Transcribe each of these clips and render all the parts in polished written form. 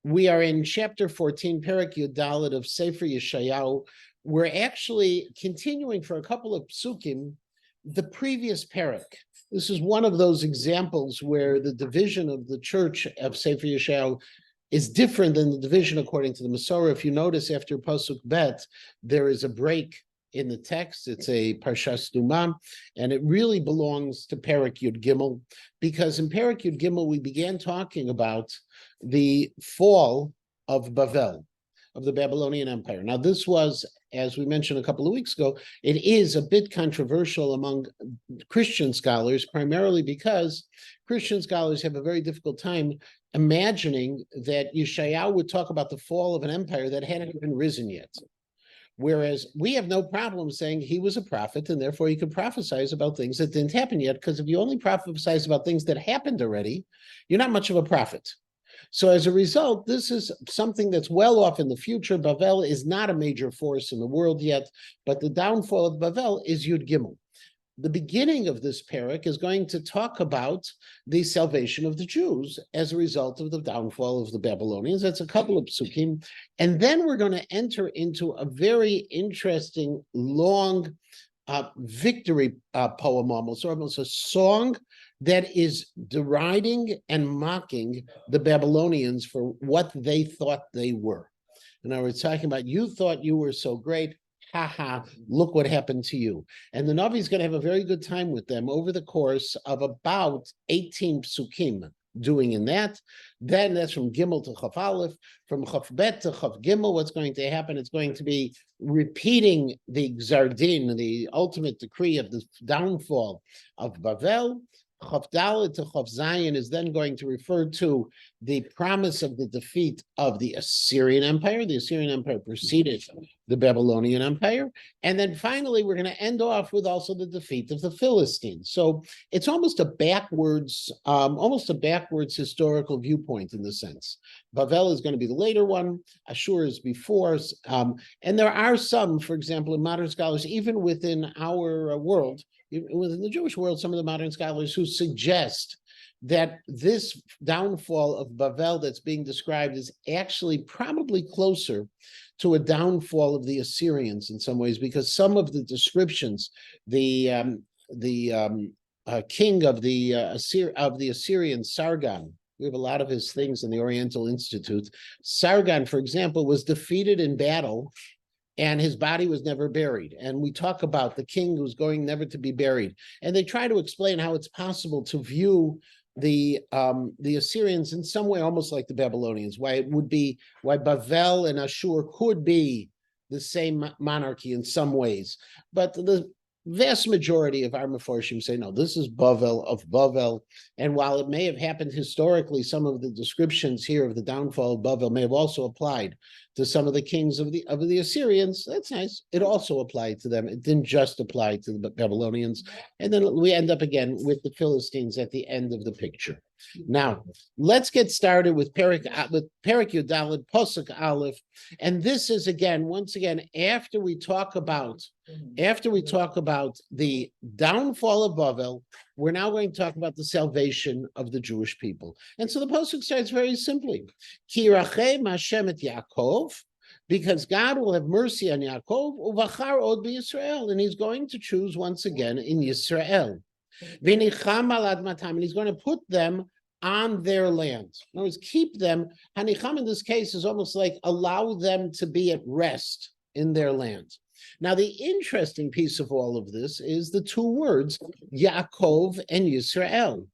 We are in chapter 14, Perek Yudalit of Sefer Yeshayahu. We're actually continuing for a couple of psukim the previous Perek. This is one of those examples where the division of the church of Sefer Yeshayahu is different than the division according to the Masorah. If you notice, after Pasuk Bet, there is a break in the text. It's a Parshas Dumah, and it really belongs to Perek Yud Gimel, because in Perek Yud Gimel, we began talking about the fall of Bavel, of the Babylonian Empire. Now, this was, as we mentioned a couple of weeks ago, it is a bit controversial among Christian scholars, primarily because Christian scholars have a very difficult time imagining that Yeshayahu would talk about the fall of an empire that hadn't even risen yet. Whereas we have no problem saying he was a prophet, and therefore he could prophesy about things that didn't happen yet, because if you only prophesize about things that happened already, you're not much of a prophet. So as a result, this is something that's well off in the future. Bavel is not a major force in the world yet, but the downfall of Bavel is Yud Gimel. The beginning of this perek is going to talk about the salvation of the Jews as a result of the downfall of the Babylonians. That's a couple of psukim. And then we're going to enter into a very interesting, long victory poem, almost a song that is deriding and mocking the Babylonians for what they thought they were. And I was talking about, you thought you were so great. Ha ha, look what happened to you. And the Navi is going to have a very good time with them over the course of about 18 psukim doing in that. Then that's from Gimel to Chaf Aleph, from Chaf Bet to Chaf Gimel. What's going to happen? It's going to be repeating the Gzardin, the ultimate decree of the downfall of Bavel. Chaf Dalet to Chaf Zayin is then going to refer to the promise of the defeat of the Assyrian Empire. The Assyrian Empire preceded the Babylonian Empire. And then finally, we're going to end off with also the defeat of the Philistines. So it's almost a backwards historical viewpoint in the sense. Bavel is going to be the later one. Ashur is before. And there are some, for example, in modern scholars, even within our world, within the Jewish world, some of the modern scholars who suggest that this downfall of Bavel that's being described is actually probably closer to a downfall of the Assyrians in some ways, because some of the descriptions, the king of the Assyrian, Sargon, we have a lot of his things in the Oriental Institute. Sargon, for example, was defeated in battle, and his body was never buried. And we talk about the king who's going never to be buried. And they try to explain how it's possible to view the Assyrians in some way almost like the Babylonians, why Bavel and Ashur could be the same monarchy in some ways. But the vast majority of our Meforshim say, no, this is Bavel of Bavel. And while it may have happened historically, some of the descriptions here of the downfall of Bavel may have also applied to some of the kings of the Assyrians. That's nice. It also applied to them. It didn't just apply to the Babylonians. And then we end up again with the Philistines at the end of the picture. Now, let's get started with Perek Yudalit, Pasuk Aleph. And this is once again, after we talk about the downfall of Bavel, we're now going to talk about the salvation of the Jewish people. And so the pasuk starts very simply: Ki rachem Hashem et Yaakov, because God will have mercy on Yaakov, uvachar od b'Yisrael, and He's going to choose once again in Yisrael. V'nicham al admatam, and He's going to put them on their land. In other words, keep them. Hanicham in this case is almost like allow them to be at rest in their land. Now, the interesting piece of all of this is the two words, Yaakov and Yisrael.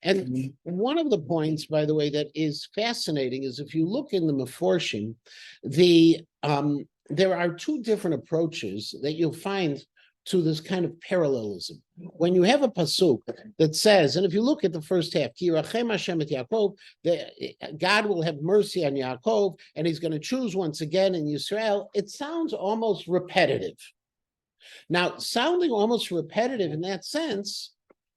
And one of the points, by the way, that is fascinating is if you look in the Meforshim, there are two different approaches that you'll find to this kind of parallelism. When you have a pasuk that says, and if you look at the first half, Ki rachem Hashem et Yaakov, God will have mercy on Yaakov, and He's going to choose once again in Yisrael, it sounds almost repetitive. Now, sounding almost repetitive in that sense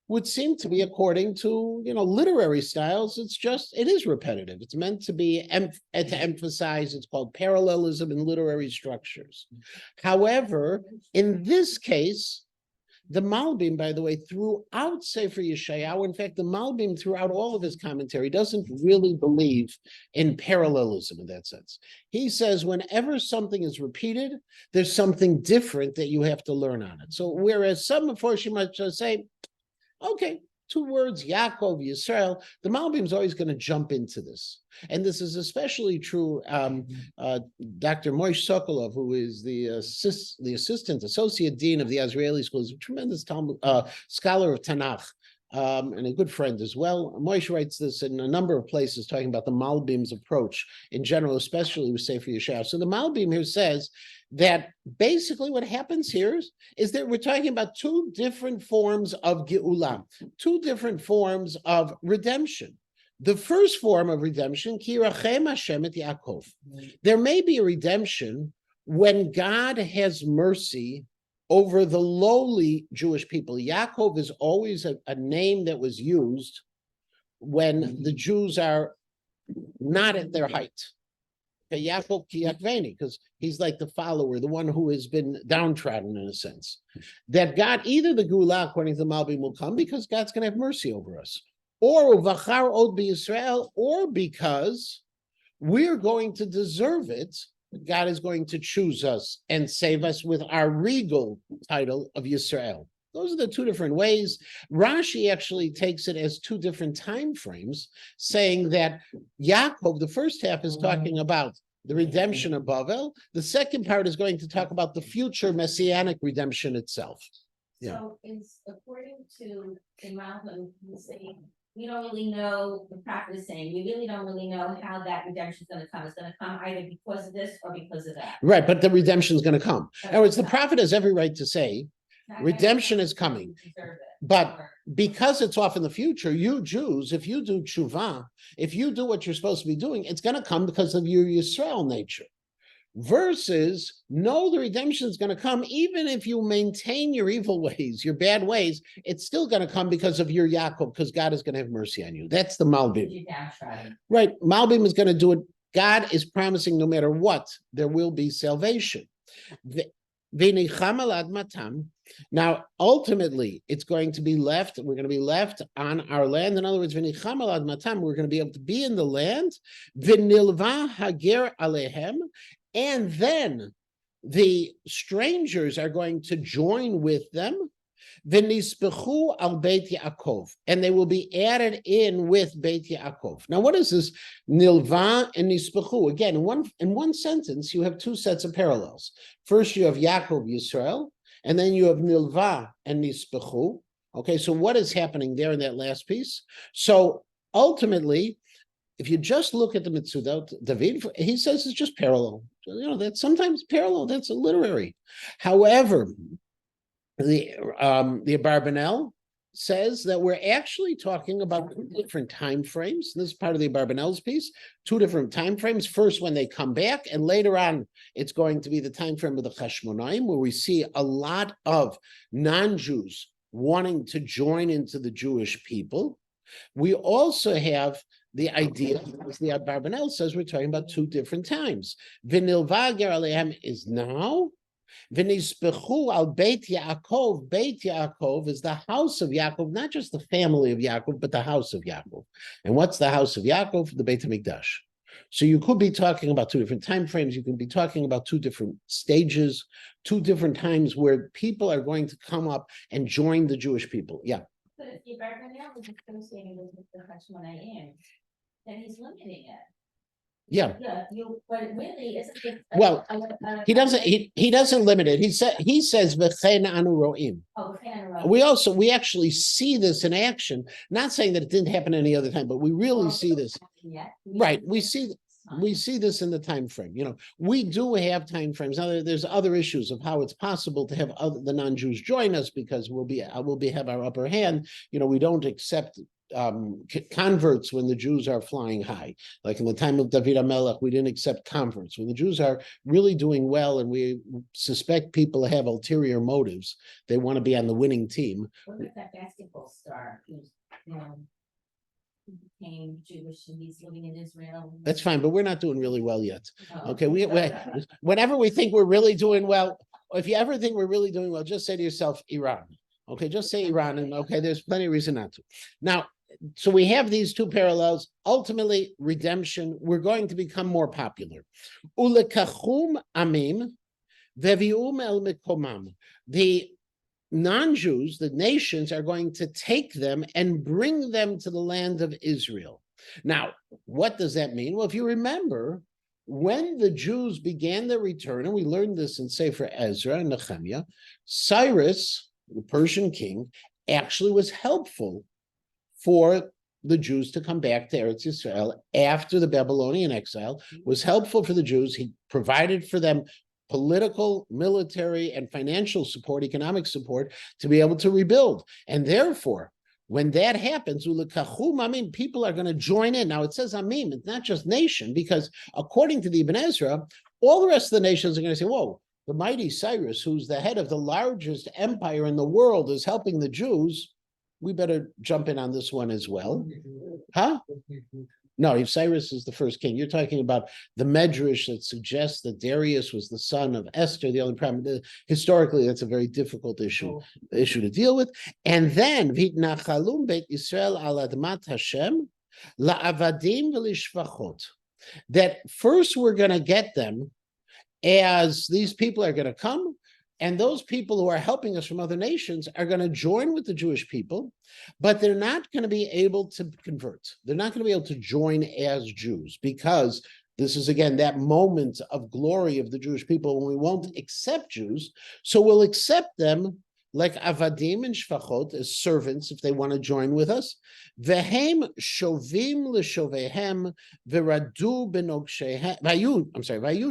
would seem to be, according to literary styles, it is repetitive. It's meant to be to emphasize. It's called parallelism in literary structures. However, in this case, The Malbim, by the way, throughout Sefer Yeshayahu, in fact, the Malbim throughout all of his commentary doesn't really believe in parallelism in that sense. He says whenever something is repeated, there's something different that you have to learn on it. So whereas some Mephoshim might just say, okay, 2 words, Yaakov, Yisrael, the Malbim is always going to jump into this. And this is especially true. Dr. Moshe Sokolov, who is the assistant associate dean of the Azrieli School, is a tremendous scholar of Tanakh. And a good friend as well. Moshe writes this in a number of places, talking about the Malbim's approach in general, especially with Sefer Yeshayahu. So the Malbim here says that basically what happens here is that we're talking about 2 different forms of Geulah, 2 different forms of redemption. The first form of redemption, Ki Rachem Hashem et Yaakov. There may be a redemption when God has mercy over the lowly Jewish people. Yaakov is always a name that was used when the Jews are not at their height. Yaakov ki Yakveni, because he's like the follower, the one who has been downtrodden in a sense. That God, either the Geulah, according to the Malbim, will come because God's going to have mercy over us, or Uvachar od b'Yisrael, or because we're going to deserve it. God is going to choose us and save us with our regal title of Yisrael. Those are the 2 different ways. Rashi actually takes it as 2 different time frames, saying that Yaakov, the first half, is talking about the redemption of Bavel. The second part is going to talk about the future messianic redemption itself. Yeah. So, according to the Malbim, we don't really know, the prophet is saying, we really don't really know how that redemption is going to come. It's going to come either because of this or because of that. Right, but the redemption is going to come. In other words, the prophet has every right to say, redemption is coming. But because it's off in the future, you Jews, if you do tshuva, if you do what you're supposed to be doing, it's going to come because of your Yisrael nature. Versus, no, the redemption is going to come even if you maintain your evil ways, your bad ways, it's still going to come because of your Yaakov, because God is going to have mercy on you. That's the Malbim. Right, Malbim is going to do it. God is promising no matter what, there will be salvation. Now, ultimately, it's going to be left, we're going to be left on our land. In other words, we're going to be able to be in the land. V'nilva hager alehem. And then the strangers are going to join with them. V'nispechu al Beit Yaakov, and they will be added in with Beit Yaakov. Now, what is this nilva and nispechu? Again, in one sentence, you have 2 sets of parallels. First, you have Yaakov Yisrael, and then you have nilva and nispechu. Okay, so what is happening there in that last piece? So ultimately, if you just look at the Mitzudot, David, he says it's just parallel. You know, that's sometimes parallel, that's a literary. However, the Abarbanel says that we're actually talking about 2 different time frames. This is part of the Abarbanel's piece, 2 different time frames. First, when they come back, and later on, it's going to be the time frame of the Chashmonaim, where we see a lot of non-Jews wanting to join into the Jewish people. We also have the idea, as the Abarbanel says, we're talking about 2 different times. V'nilva ger alehem is now. V'nispechu al Beit Yaakov. Beit Yaakov is the house of Yaakov, not just the family of Yaakov, but the house of Yaakov. And what's the house of Yaakov? The Beit HaMikdash. So you could be talking about 2 different time frames. You can be talking about 2 different stages, 2 different times where people are going to come up and join the Jewish people. Yeah. But if the Abarbanel is associating with the Chashmonaim, then he's limiting it. Yeah. But really isn't it? Well, he doesn't limit it. He says v'chein anu ro'im. Oh, v'chein. We actually see this in action. Not saying that it didn't happen any other time, but we really see this. Right. We see this in the time frame. You know, we do have time frames. Now there's other issues of how it's possible to have the non-Jews join us because we'll have our upper hand. You know, we don't accept converts when the Jews are flying high. Like in the time of David HaMelech, we didn't accept converts. When the Jews are really doing well and we suspect people have ulterior motives, they want to be on the winning team. What about that basketball star who's, became Jewish and he's living in Israel? That's fine, but we're not doing really well yet. Okay, whenever we think we're really doing well, if you ever think we're really doing well, just say to yourself, Iran. Okay, just say Iran, and okay, there's plenty of reason not to. Now, so we have these two parallels. Ultimately, redemption, we're going to become more popular. Ulekachum amim vevium el mikomam. The non-Jews, the nations, are going to take them and bring them to the land of Israel. Now, what does that mean? Well, if you remember, when the Jews began their return, and we learned this in Sefer Ezra and Nehemiah, Cyrus, the Persian king, actually was helpful for the Jews to come back to Eretz Yisrael after the Babylonian exile, was helpful for the Jews. He provided for them political, military, and financial support, economic support, to be able to rebuild. And therefore, when that happens, people are going to join in. Now it says amim, it's not just nation, because according to the Ibn Ezra, all the rest of the nations are going to say, whoa, the mighty Cyrus, who's the head of the largest empire in the world, is helping the Jews. We better jump in on this one as well. Huh? No, Cyrus is the first king. You're talking about the Medrash that suggests that Darius was the son of Esther. The only problem, historically, that's a very difficult issue to deal with. And then, Vitnachalum Beit Yisrael al admat Hashem la'avadim v'lishvachot. That first we're going to get them as these people are going to come, and those people who are helping us from other nations are going to join with the Jewish people, but they're not going to be able to convert. They're not going to be able to join as Jews, because this is, again, that moment of glory of the Jewish people when we won't accept Jews. So we'll accept them like avadim and shvachot, as servants, if they want to join with us. Vehem shovim l'shovehem v'radu benogshehem. Vayu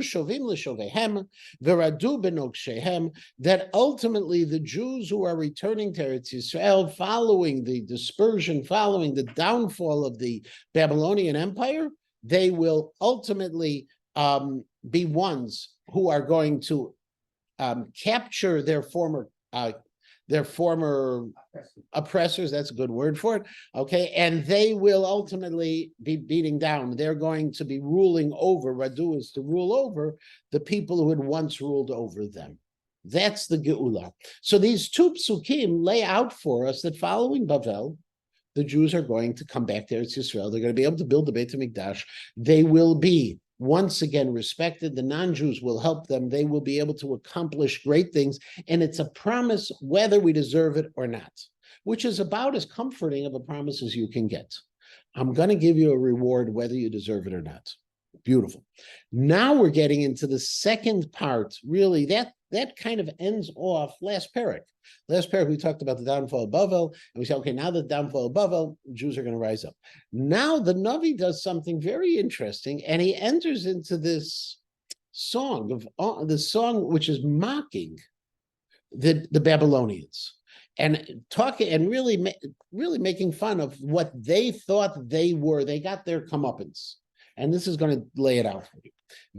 shovim l'shovehem v'radu benogshehem. That ultimately the Jews who are returning to Eretz Yisrael following the dispersion, following the downfall of the Babylonian Empire, they will ultimately be ones who are going to capture their former oppressors, that's a good word for it, okay, and they will ultimately be beating down. They're going to be ruling over, Radu is to rule over the people who had once ruled over them. That's the Geula. So these two psukim lay out for us that following Bavel, the Jews are going to come back to Eretz Yisrael. They're going to be able to build the Beit HaMikdash. They will be once again respected. The non-Jews will help them. They will be able to accomplish great things. And it's a promise whether we deserve it or not, which is about as comforting of a promise as you can get. I'm going to give you a reward whether you deserve it or not. Beautiful. Now we're getting into the second part. Really, that kind of ends off last parak. Last parak, we talked about the downfall of Bavel, and we said, okay, now the downfall of Bavel, Jews are going to rise up. Now the Navi does something very interesting, and he enters into this song which is mocking the Babylonians, and talking and really making fun of what they thought they were. They got their comeuppance. And this is going to lay it out for you.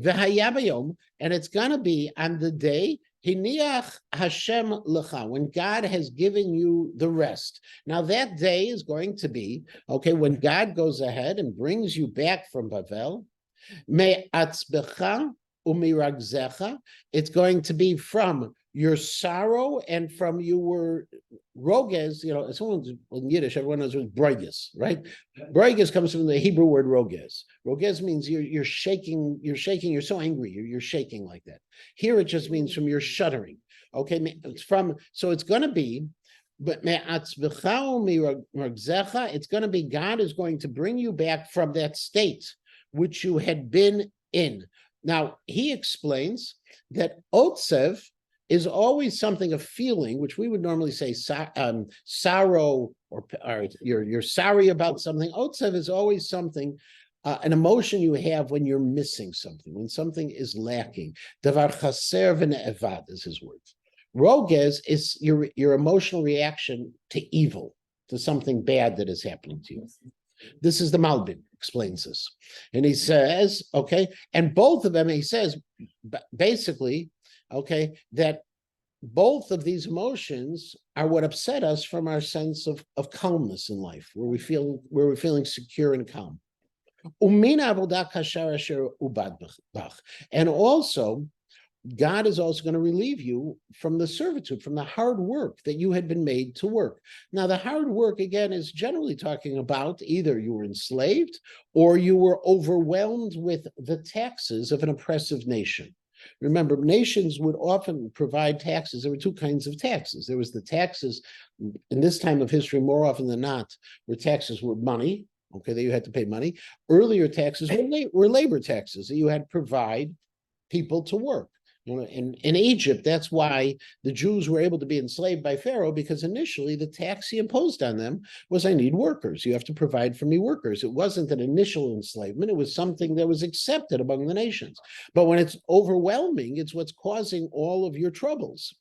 V'hayabayom, and it's going to be on the day Hiniach Hashem lecha, when God has given you the rest. Now that day is going to be, okay, when God goes ahead and brings you back from Bavel, me'atzbecha umiragzecha, it's going to be from your sorrow and from your roges, someone's in Yiddish, everyone knows what broiges, right? Broiges comes from the Hebrew word roges. Roges means you're shaking, you're so angry, you're shaking like that. Here it just means from your shuddering. Okay, so it's going to be, but it's going to be God is going to bring you back from that state which you had been in. Now, he explains that Otsev is always something, a feeling, which we would normally say sorrow, or you're sorry about something. Otsev is always something, an emotion you have when you're missing something, when something is lacking. Davar chaser v'ne'evad is his words. Roges is your emotional reaction to evil, to something bad that is happening to you. This is the Malbim explains this. And he says, okay, and both of them, he says, basically, okay, that both of these emotions are what upset us from our sense of calmness in life, where we're feeling secure and calm. And also, God is also going to relieve you from the servitude, from the hard work that you had been made to work. Now, the hard work, again, is generally talking about either you were enslaved or you were overwhelmed with the taxes of an oppressive nation. Remember, nations would often provide taxes. There were two kinds of taxes. There was the taxes, in this time of history, more often than not, where taxes were money, okay, that you had to pay money. Earlier taxes were labor taxes, that you had to provide people to work. In Egypt, that's why the Jews were able to be enslaved by Pharaoh, because initially the tax he imposed on them was, I need workers. You have to provide for me workers. It wasn't an initial enslavement. It was something that was accepted among the nations. But when it's overwhelming, it's what's causing all of your troubles.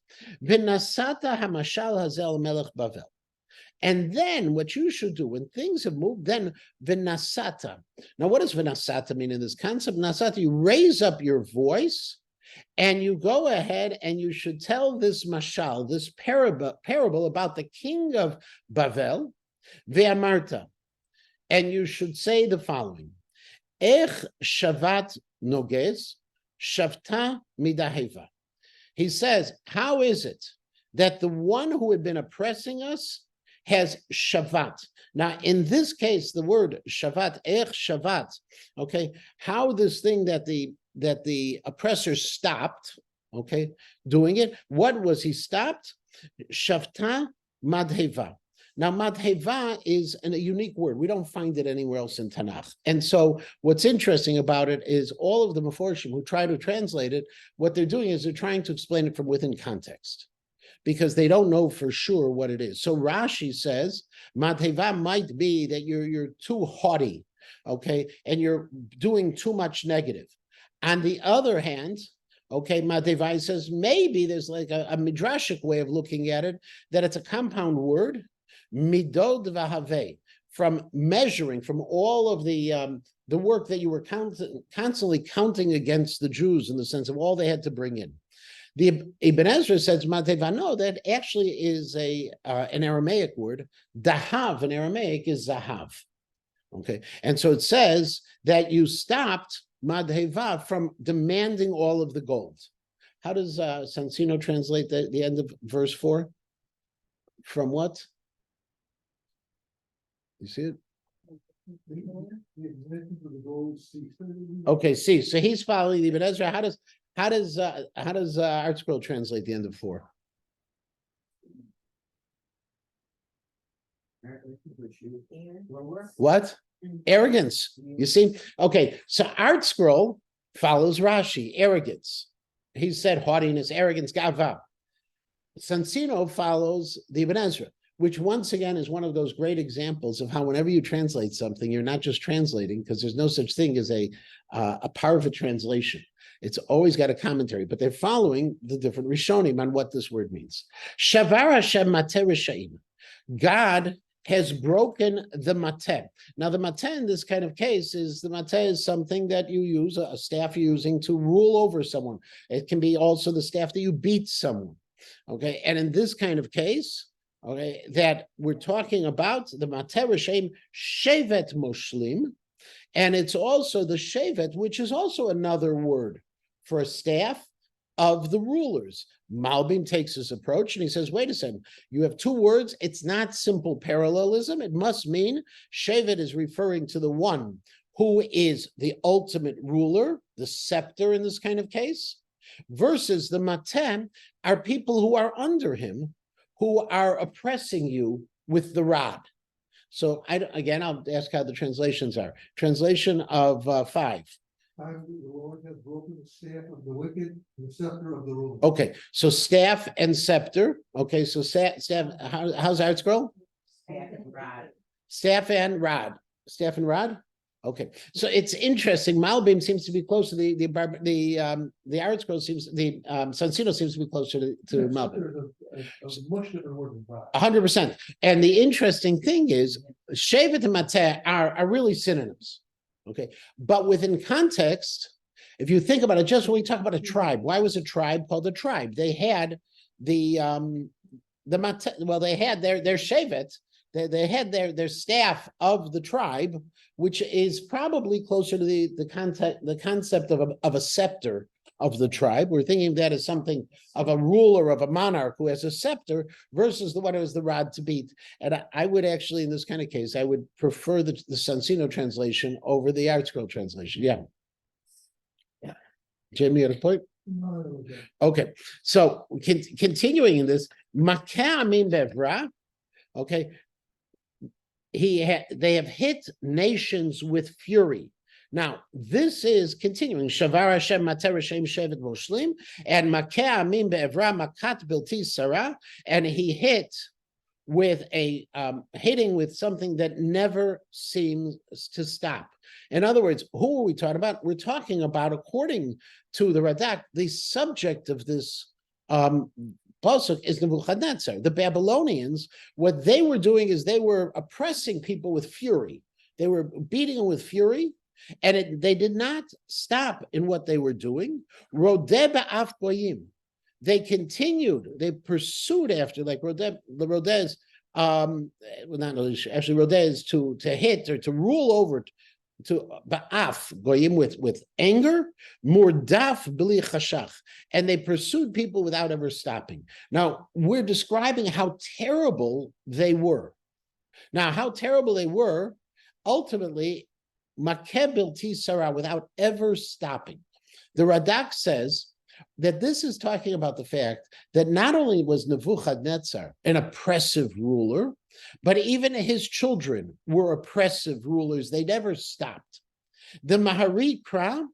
V'nasata hamashal hazel melech Bavel. And then what you should do when things have moved, then v'nasata. Now, what does v'nasata mean in this concept? Nasata, you raise up your voice and you go ahead and you should tell this mashal, this parable about the king of Bavel, ve'amarta. And you should say the following: Ech shavat noges, shavta midaheva. He says, how is it that the one who had been oppressing us has shavat? Now, in this case, the word shavat, shavat, okay, how this thing that the oppressor stopped, okay, doing it. What was he stopped? Shavta madheva. Now, madheva is a unique word. We don't find it anywhere else in Tanakh. And so what's interesting about it is all of the Meforshim who try to translate it, what they're doing is they're trying to explain it from within context, because they don't know for sure what it is. So Rashi says, madheva might be that you're too haughty, okay, and you're doing too much negative. On the other hand, okay, madheva says maybe there's like a midrashic way of looking at it, that it's a compound word, midod v'haveh, from measuring, from all of the work that you were constantly counting against the Jews, in the sense of all they had to bring in. The Ibn Ezra says madheva, no, that actually is an Aramaic word. Dahav in Aramaic is zahav. Okay, and so it says that you stopped madheva from demanding all of the gold. How does Sansino translate the end of verse 4? From what? You see it? Okay, see. So he's following the Ibn Ezra. How does Art Scroll translate the end of 4? What? Arrogance. You see? Okay, so Art Scroll follows Rashi, arrogance. He said haughtiness, arrogance, gava. Sansino follows the Ibn Ezra, which once again is one of those great examples of how whenever you translate something, you're not just translating, because there's no such thing as a parva translation. It's always got a commentary, but they're following the different Rishonim on what this word means. Shavar Hashem mateh reshaim. God has broken the mateh. Now, the mateh in this kind of case is, the mateh is something that you use, a staff you're using to rule over someone. It can be also the staff that you beat someone. Okay, and in this kind of case, okay, that we're talking about, the mateh reshaim shevet moshlim, and it's also the shevet, which is also another word for a staff of the rulers. Malbim takes this approach and he says, wait a second, you have two words. It's not simple parallelism. It must mean shevet is referring to the one who is the ultimate ruler, the scepter in this kind of case, versus the mateh are people who are under him, who are oppressing you with the rod. So again, I'll ask how the translations are. Translation of 5. The Lord has broken the staff of the wicked, and the scepter of the ruler. Okay, so staff and scepter. Okay, so staff. How's Art Scroll? Staff and rod. Staff and rod. Staff and rod. Okay, so it's interesting. Malbim seems to be close to the Art Scroll seems Sansino seems to be closer to Malbim. Much different word than rod. 100%. And the interesting thing is, shevet and mateh are really synonyms. Okay, but within context, if you think about it, just when we talk about a tribe, why was a tribe called a tribe? They had the mateh, well, they had their shevet, they had their staff of the tribe, which is probably closer to the concept of a scepter of the tribe. We're thinking of that as something of a ruler, of a monarch who has a scepter versus the one who has the rod to beat. And I would actually, in this kind of case, I would prefer the Sansino translation over the ArtScroll translation. Yeah. Jamie, you had a point? Okay, so continuing in this, okay, they have hit nations with fury. Now, this is continuing. Shavar Hashem Mater Hashem Shevet Moshlim, and Makeh Amim Be'evra Makat Bilti Sarah, and he hit with a hitting with something that never seems to stop. In other words, who are we talking about? We're talking about, according to the Radak, the subject of this pasuk is Nebuchadnezzar. The Babylonians, what they were doing is they were oppressing people with fury. They were beating them with fury, and they did not stop in what they were doing. Rodeh ba'af goyim. They continued, they pursued after, like Rodeh is, well, not actually Rodeh is to hit or to rule over, to ba'af goyim with anger, murdaf b'li chashach, and they pursued people without ever stopping. Now, we're describing how terrible they were. Now, how terrible they were, ultimately, makeh bilti sarah, without ever stopping. The Radak says that this is talking about the fact that not only was Nebuchadnezzar an oppressive ruler, but even his children were oppressive rulers. They never stopped. The Mahari Kra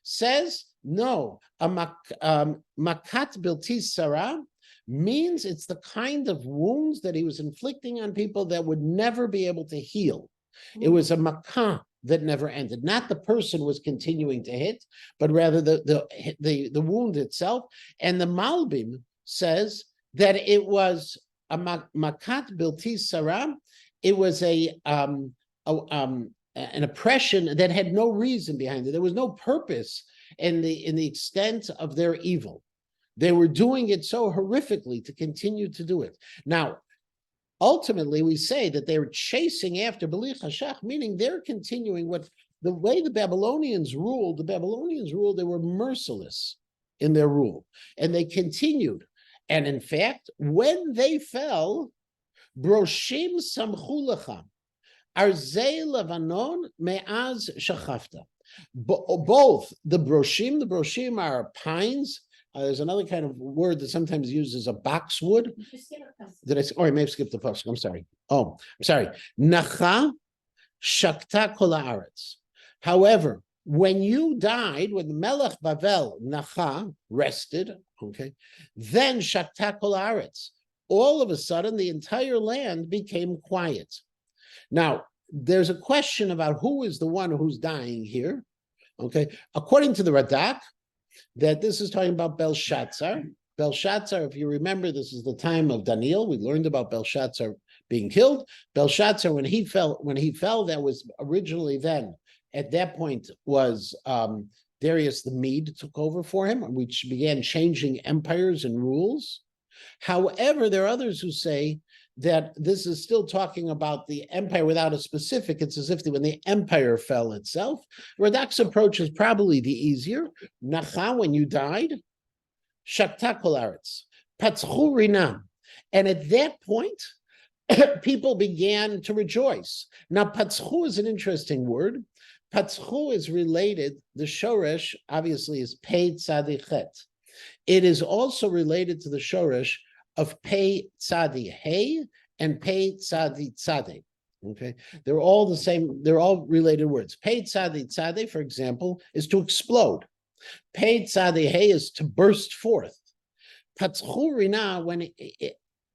says, no, a makat bilti sarah means it's the kind of wounds that he was inflicting on people that would never be able to heal. It was a makah that never ended. Not the person was continuing to hit, but rather the wound itself. And the Malbim says that it was a makat bilti sarah. It was an oppression that had no reason behind it. There was no purpose in the extent of their evil. They were doing it so horrifically to continue to do it. Now, ultimately, we say that they were chasing after B'li Chashach, meaning they're continuing the way the Babylonians ruled. The Babylonians ruled, they were merciless in their rule, and they continued. And in fact, when they fell, Broshim Samchu Lecha, Arzei Levanon Me'az Shachafta. Both the broshim are pines. There's another kind of word that sometimes uses a boxwood. I may have skipped the pasuk. I'm sorry. Oh, I'm sorry. Nacha shakta kol haaretz. However, when you died, when the Melech Bavel Nacha rested, okay, then shakta kol haaretz. All of a sudden, the entire land became quiet. Now, there's a question about who is the one who's dying here. Okay, according to the Radak, that this is talking about Belshazzar. Belshazzar, if you remember, this is the time of Daniel. We learned about Belshazzar being killed. Belshazzar, when he fell, that was originally then, at that point, was Darius the Mede took over for him, which began changing empires and rules. However, there are others who say that this is still talking about the empire without a specific. It's as if when the empire fell itself. Radak's approach is probably the easier. Nacha, when you died, shakta kol haaretz, patzchu rinam. And at that point, people began to rejoice. Now, patzchu is an interesting word. Patzchu is related, the shoresh obviously is pei tzadichet. It is also related to the shoresh of pei tzadi hey and pei tzadi tzade. Okay, they're all the same. They're all related words. Pei tzadi tzade, for example, is to explode. Pei tzadi hey is to burst forth. Patzchu rina,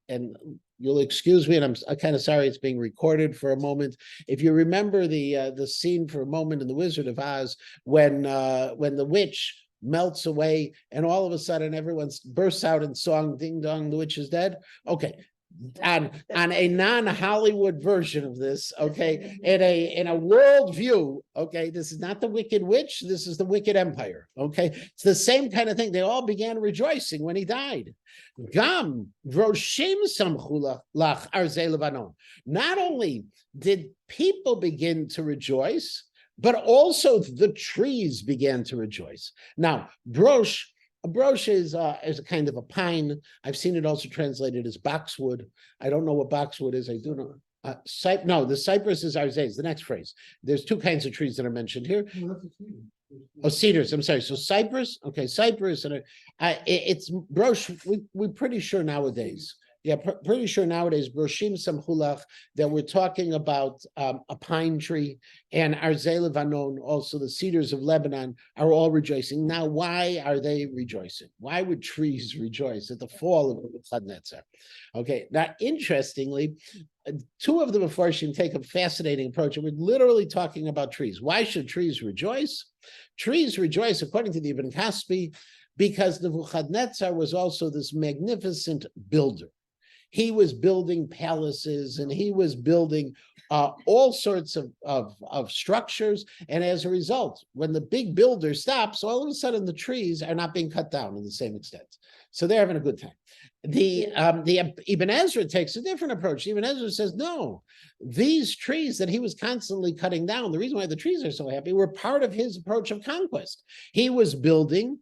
and you'll excuse me, and I'm kind of sorry it's being recorded for a moment. If you remember the scene for a moment in The Wizard of Oz when the witch melts away, and all of a sudden everyone bursts out in song, "Ding dong, the witch is dead." Okay, on a non-Hollywood version of this, okay, in a world view, okay, this is not the Wicked Witch, this is the Wicked Empire. Okay, it's the same kind of thing. They all began rejoicing when he died. Gam vroshim samchu lach arzei levanon. Not only did people begin to rejoice, but also the trees began to rejoice. Now, a brosh is a kind of a pine. I've seen it also translated as boxwood. I don't know what boxwood is. I do know. No, the cypress is arzes, the next phrase. There's two kinds of trees that are mentioned here. No, that's a cedar. Oh, cedars, I'm sorry. So cypress, okay, cypress, and it's brosh. We're pretty sure nowadays. Yeah, pretty sure nowadays, broshim samchulach, that we're talking about a pine tree, and arzei levanon, also the cedars of Lebanon, are all rejoicing. Now, why are they rejoicing? Why would trees rejoice at the fall of Nebuchadnezzar? Okay, now, interestingly, two of the Mefarshim take a fascinating approach, and we're literally talking about trees. Why should trees rejoice? Trees rejoice, according to the Ibn Kaspi, because Nebuchadnezzar was also this magnificent builder. He was building palaces and he was building all sorts of structures. And as a result, when the big builder stops, all of a sudden the trees are not being cut down in the same extent. So they're having a good time. The Ibn Ezra takes a different approach. Ibn Ezra says, no, these trees that he was constantly cutting down, the reason why the trees are so happy, were part of his approach of conquest. He was building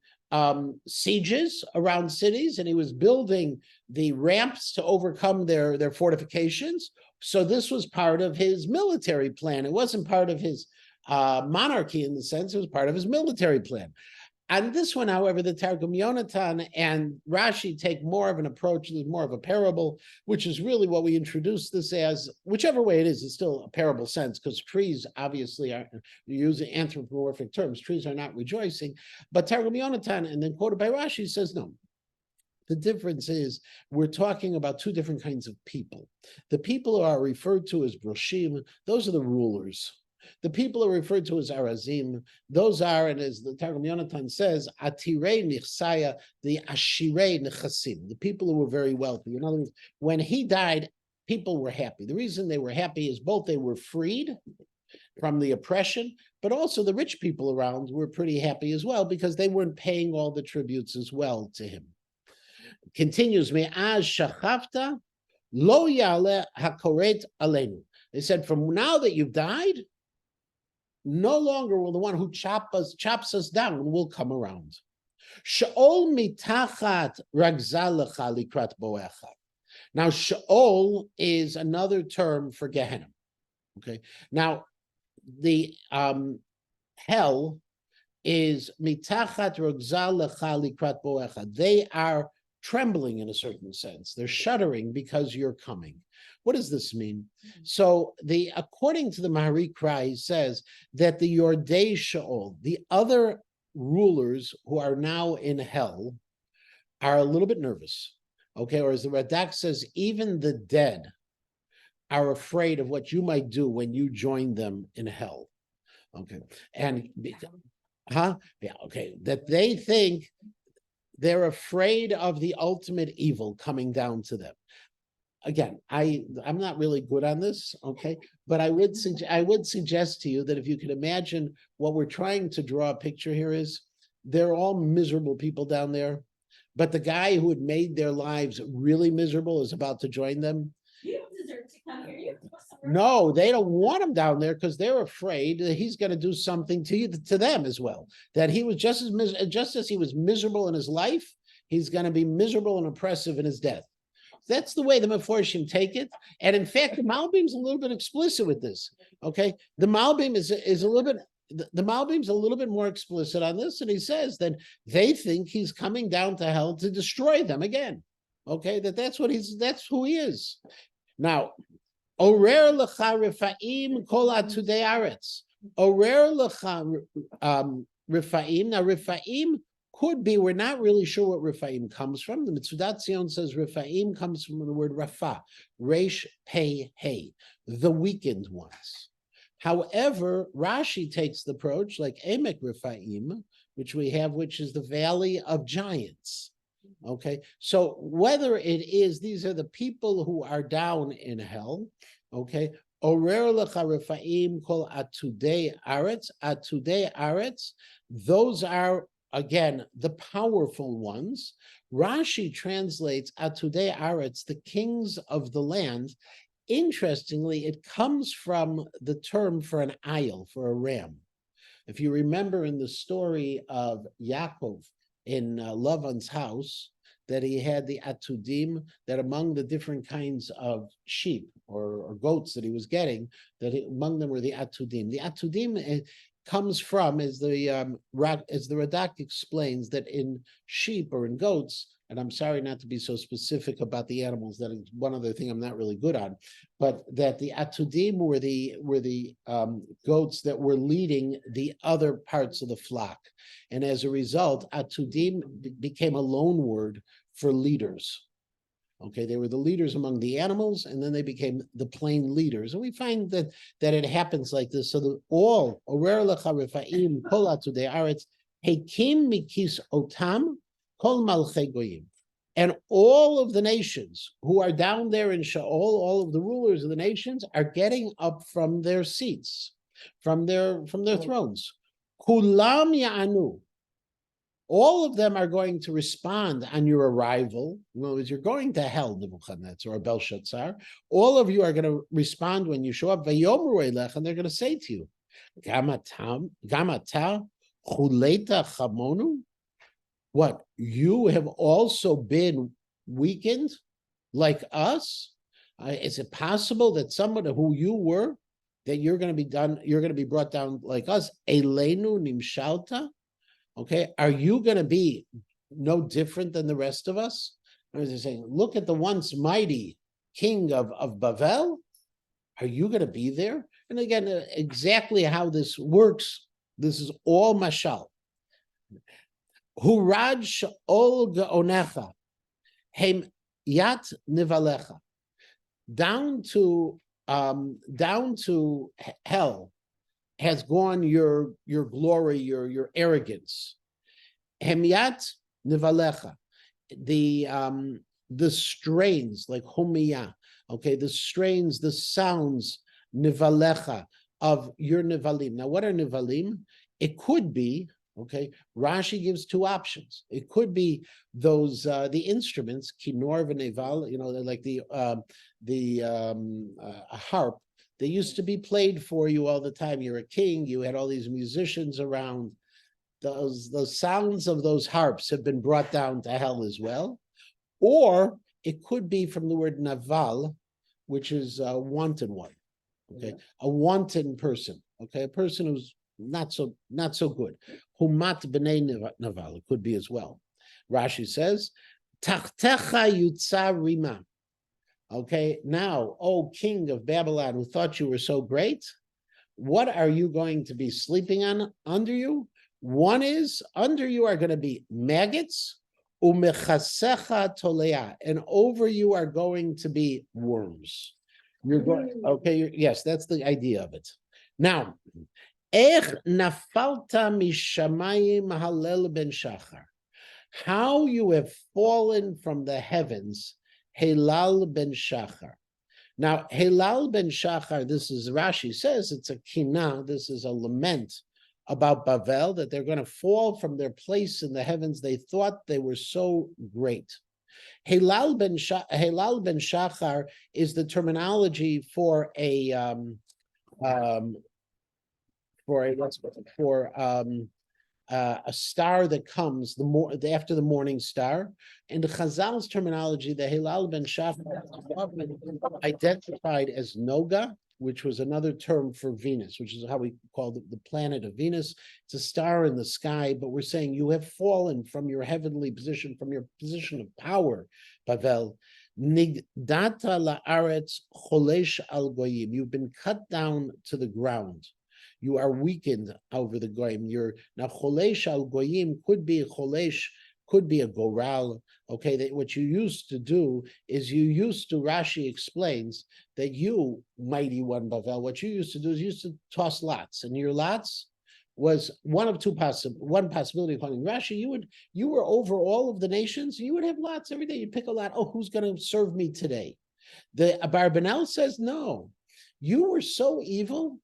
sieges around cities, and he was building the ramps to overcome their fortifications. So this was part of his military plan. It wasn't part of his monarchy in the sense, it was part of his military plan. On this one, however, the Targum Yonatan and Rashi take more of an approach, there's more of a parable, which is really what we introduce this as. Whichever way it is, it's still a parable sense, because trees obviously are using anthropomorphic terms. Trees are not rejoicing. But Targum Yonatan, and then quoted by Rashi, says no. The difference is we're talking about two different kinds of people. The people who are referred to as broshim, those are the rulers. The people are referred to as arazim. Those are, and as the Targum Yonatan says, atirei nichsaya, the ashirei nechasim, the people who were very wealthy. In other words, when he died, people were happy. The reason they were happy is both they were freed from the oppression, but also the rich people around were pretty happy as well because they weren't paying all the tributes as well to him. Continues, me'az shachavta lo yale hakoret aleinu. They said, from now that you've died, no longer will the one who chops us down will come around. Sheol mitachat ragzalecha likrat boecha. Now, Sheol is another term for Gehenna. Okay. Now, the hell is mitachat ragzalecha likrat boecha. They are trembling in a certain sense. They're shuddering because you're coming. What does this mean? So according to the Mahari Krai says that the Yordei Sheol, the other rulers who are now in hell, are a little bit nervous. Okay, or as the Radak says, even the dead are afraid of what you might do when you join them in hell. Okay, and yeah, okay, that they think they're afraid of the ultimate evil coming down to them. Again, I'm not really good on this, okay, but I would suggest to you that if you could imagine what we're trying to draw a picture here is, they're all miserable people down there, but the guy who had made their lives really miserable is about to join them. You don't deserve to come here. You No, they don't want him down there because they're afraid that he's going to do something to them as well. That he was just as he was miserable in his life, he's going to be miserable and oppressive in his death. That's the way the Meforshim take it. And in fact, the Malbim's a little bit explicit with this. Okay. The Malbim is a little bit, the Malbim's a little bit more explicit on this. And he says that they think he's coming down to hell to destroy them again. Okay. That's who he is. Now, Orer lecha Rifaim kol atudei aretz. Orer lecha Rifaim. Now, Rifaim could be, we're not really sure what Rifaim comes from. The Mitzudat Zion says Rifaim comes from the word Rafa, Resh Pei Hey, the weakened ones. However, Rashi takes the approach like Emek Rifaim, which we have, which is the Valley of Giants. Okay, so whether it is, these are the people who are down in hell, okay, Orer lecha Rifaim kol atudei aretz, those are, again, the powerful ones. Rashi translates atudei aretz, the kings of the land, interestingly, it comes from the term for an ayil, for a ram. If you remember in the story of Yaakov in Lavan's house, that he had the atudim, that among the different kinds of sheep or goats that he was getting, among them were the atudim. The atudim comes from, as the Radak explains, that in sheep or in goats, and I'm sorry not to be so specific about the animals, that is one other thing I'm not really good on, but that the atudim were the goats that were leading the other parts of the flock. And as a result, atudim became a loan word for leaders. Okay, they were the leaders among the animals, and then they became the plain leaders. And we find that it happens like this. So that all Orer lecha Refaim kol atudei aretz hekim mikis otam kol malchei goyim, and all of the nations who are down there in Shaol, all of the rulers of the nations are getting up from their seats, from their thrones. Kulam ya'anu. All of them are going to respond on your arrival. In other words, you're going to hell, Nebuchadnezzar or Belshazzar. All of you are going to respond when you show up, and they're going to say to you, Gamata chuleta chamonu? What, you have also been weakened like us? Is it possible that someone who you were, that you're going to be brought down like us? Elenu nimshalta? Okay, are you going to be no different than the rest of us? As they're saying, look at the once mighty king of Bavel. Are you going to be there? And again, exactly how this works, this is all mashal. Hurad sh'ol ga'onecha, hem yat nivalecha. Down to hell has gone your glory, your arrogance. Hemyat nivalecha, the strains, like homiyah, okay, the strains, the sounds, nivalecha, of your nivalim. Now, what are nivalim? It could be, okay, Rashi gives two options. It could be those the instruments, kinor v'neval, they're like a harp. They used to be played for you all the time. You're a king. You had all these musicians around. Those sounds of those harps have been brought down to hell as well. Or it could be from the word naval, which is a wanton one. Okay, a wanton person. Okay, a person who's not so good. Humat b'nei naval. It could be as well. Rashi says, "Tachtecha yutza rima." Okay, now, O king of Babylon, who thought you were so great, what are you going to be sleeping on under you? One is, under you are going to be maggots, umechasecha tolea, and over you are going to be worms. You're going, okay, yes, that's the idea of it. Now, ech nafalta mishamayim halel ben shachar, how you have fallen from the heavens, Helal ben Shachar. Now, Helal ben Shachar, this is Rashi says, it's a kina, this is a lament about Bavel, that they're going to fall from their place in the heavens. They thought they were so great. Helal ben Shachar is the terminology for a star that comes after the morning star. In the Chazal's terminology, the Hilal ben Shachar identified as Noga, which was another term for Venus, which is how we call the planet of Venus. It's a star in the sky, but we're saying you have fallen from your heavenly position, from your position of power, Bavel. Nigdata la'aretz cholesh al goyim. You've been cut down to the ground. You are weakened over the goyim. Now cholesh al goyim could be a cholesh, could be a goral. Okay, what you used to do is Rashi explains that you, mighty one Bavel, what you used to do is you used to toss lots, and your lots was one possibility according to Rashi. You were over all of the nations. You would have lots every day. You'd pick a lot. Oh, who's going to serve me today? The Abarbanel says no. You were so evil.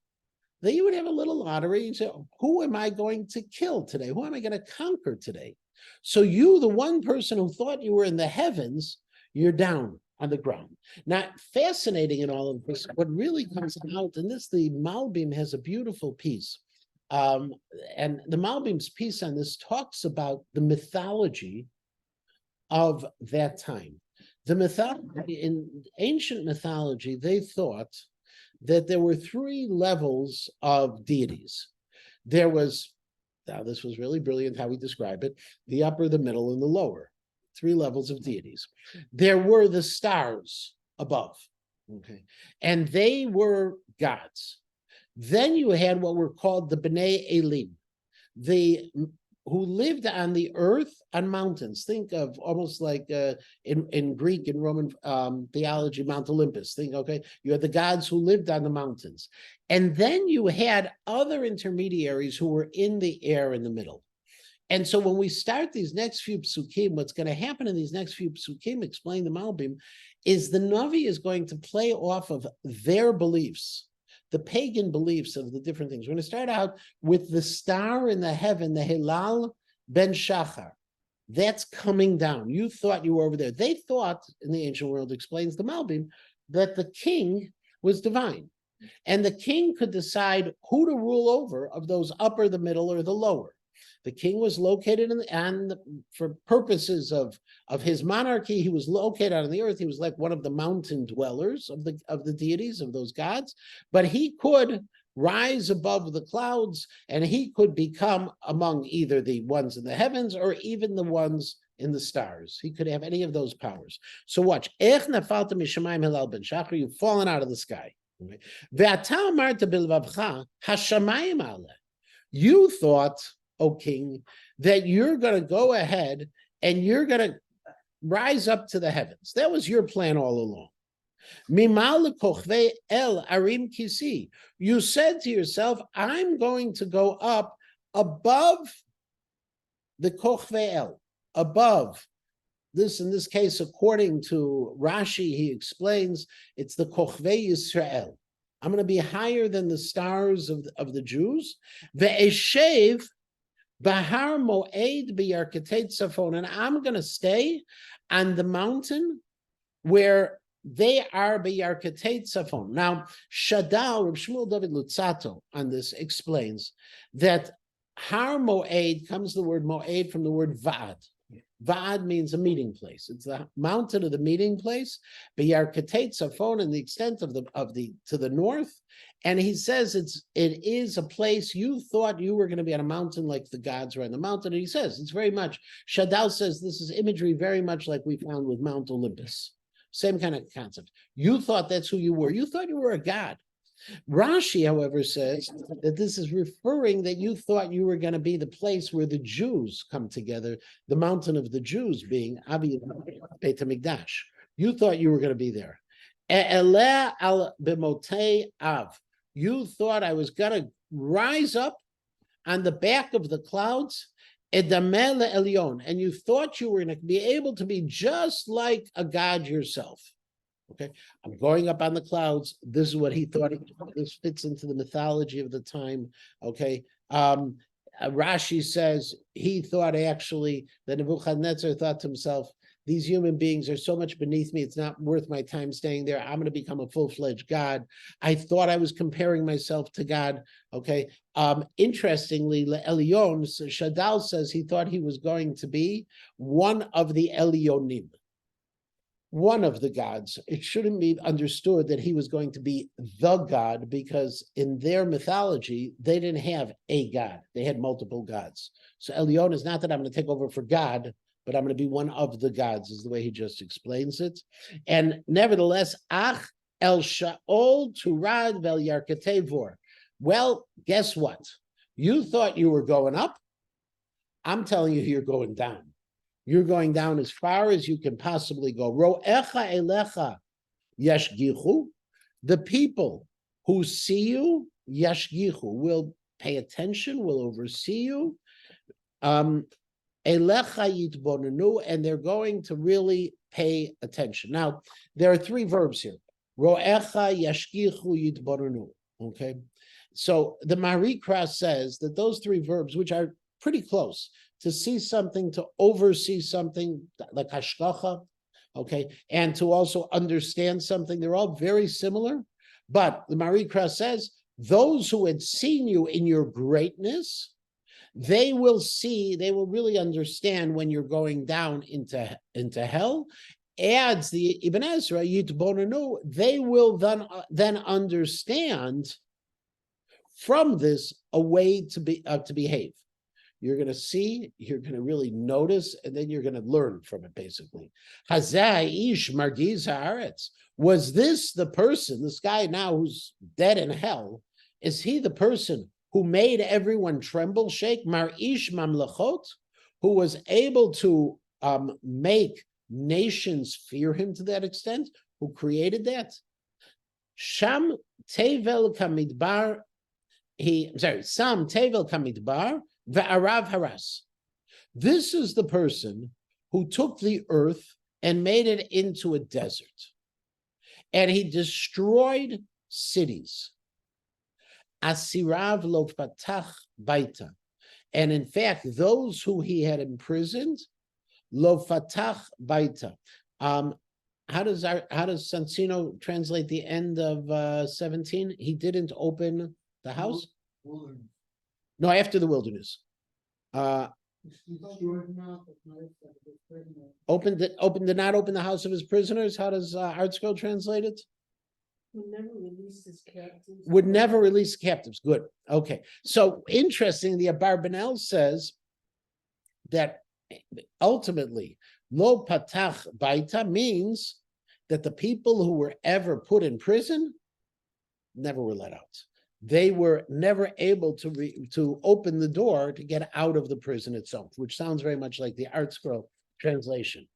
Then you would have a little lottery and say, who am I going to kill today? Who am I going to conquer today? So you, the one person who thought you were in the heavens, you're down. on the ground. Now, fascinating in all of this, what really comes out, and this, the Malbim has a beautiful piece. And the Malbim's piece on this talks about the mythology of that time. The mythology, in ancient mythology, they thought that there were three levels of deities. There was, now this was really brilliant how we describe it, the upper, the middle, and the lower. Three levels of deities. There were the stars above, okay, and they were gods. Then you had what were called the B'nai Elim, who lived on the earth on mountains. Think of almost like in Greek and Roman theology, Mount Olympus. Think, okay, you had the gods who lived on the mountains. And then you had other intermediaries who were in the air in the middle. And so when we start these next few psukim, what's going to happen in these next few psukim, explain the Malbim, is the Navi is going to play off of their beliefs, the pagan beliefs of the different things. We're going to start out with the star in the heaven, the Hilal ben Shachar. That's coming down. You thought you were over there. They thought, in the ancient world, explains the Malbim, that the king was divine. And the king could decide who to rule over of those upper, the middle, or the lower. The king was located for purposes of his monarchy, he was located on the earth. He was like one of the mountain dwellers of the deities, of those gods, but he could rise above the clouds and he could become among either the ones in the heavens or even the ones in the stars. He could have any of those powers. So watch. You've fallen out of the sky. You thought, O king, that you're going to go ahead and you're going to rise up to the heavens. That was your plan all along. You said to yourself, I'm going to go up above the Kochvei El, above. This, in this case, according to Rashi, he explains, it's the Kochvei Yisrael. I'm going to be higher than the stars of the Jews. Ve'eshev Bahar Moed B'Yarketei Tzafon, and I'm going to stay on the mountain where they are B'Yarketei Tzafon. Now, Shadal, Reb Shmuel David Lutzato, on this explains that Har Moed comes the word Moed from the word Va'ad. Va'ad means a meeting place. It's the mountain of the meeting place. B'Yarketei Tzafon, in the extent of the to the north. And he says it is a place you thought you were going to be on a mountain like the gods were on the mountain. And he says it's very much, Shadal says this is imagery very much like we found with Mount Olympus. Same kind of concept. You thought that's who you were. You thought you were a god. Rashi, however, says that this is referring that you thought you were going to be the place where the Jews come together, the mountain of the Jews being Abi Beit HaMikdash. You thought you were going to be there. E'eleh al b'motei av. You thought I was going to rise up on the back of the clouds, edameh le'elyon, and you thought you were going to be able to be just like a god yourself. Okay, I'm going up on the clouds. This is what he thought. This fits into the mythology of the time. Okay, Rashi says he thought actually that Nebuchadnezzar thought to himself, these human beings are so much beneath me, it's not worth my time staying there. I'm going to become a full-fledged God. I thought I was comparing myself to God. Okay. Interestingly, Elyon, Shadal says he thought he was going to be one of the Elyonim, one of the gods. It shouldn't be understood that he was going to be the God, because in their mythology, they didn't have a God. They had multiple gods. So Elyon is not that I'm going to take over for God, but I'm going to be one of the gods, is the way he just explains it. And nevertheless, Ach El Shaol Turad Vel Yarketei Vor. Well, guess what? You thought you were going up. I'm telling you, you're going down. You're going down as far as you can possibly go. Ro'echa elecha yashgichu. The people who see you, yashgichu, will pay attention, will oversee you. Elecha yitbonenu, and they're going to really pay attention. Now, there are three verbs here. Ro'echa yashgichu yitbonenu. Okay, so the Marikra says that those three verbs, which are pretty close, to see something, to oversee something, like hashgacha, Okay, and to also understand something. They're all very similar, but the Marikra says, those who had seen you in your greatness, they will really understand when you're going down into hell. Adds the Ibn Ezra, Yitbonanu, they will then understand from this a way to behave. You're going to see, you're going to really notice, and then you're going to learn from it, basically. Hazai ish margiz haaretz. Was this the person, this guy now who's dead in hell, is he the person who made everyone tremble, shake, mar ish mamlechot, who was able to make nations fear him to that extent, who created that? Sham tevel kamidbar, Sam tevel kamidbar, ve'arav haras. This is the person who took the earth and made it into a desert. And he destroyed cities. Asirav lo fatach baita. And in fact, those who he had imprisoned, lo fatach baita. How does Sansino translate the end of 17? He didn't open the house? No, after the wilderness. Did not open the house of his prisoners. How does ArtScroll translate it? Would never release his captives. Would never release captives. Good. Okay. So interesting, the Abarbanel says that ultimately, lo patach baita means that the people who were ever put in prison never were let out. They were never able to open the door to get out of the prison itself, which sounds very much like the ArtScroll translation.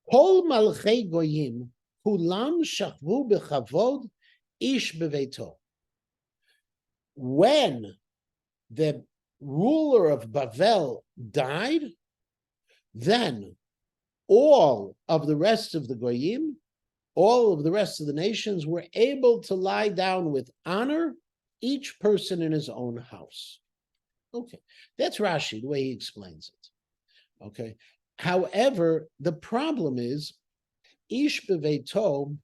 Kol malchei goyim kulam shachvu bechavod ish beveito. When the ruler of Bavel died, then all of the rest of the goyim, all of the rest of the nations were able to lie down with honor, each person in his own house. Okay, that's Rashi, the way he explains it. Okay, however, the problem is, Ish Beveito,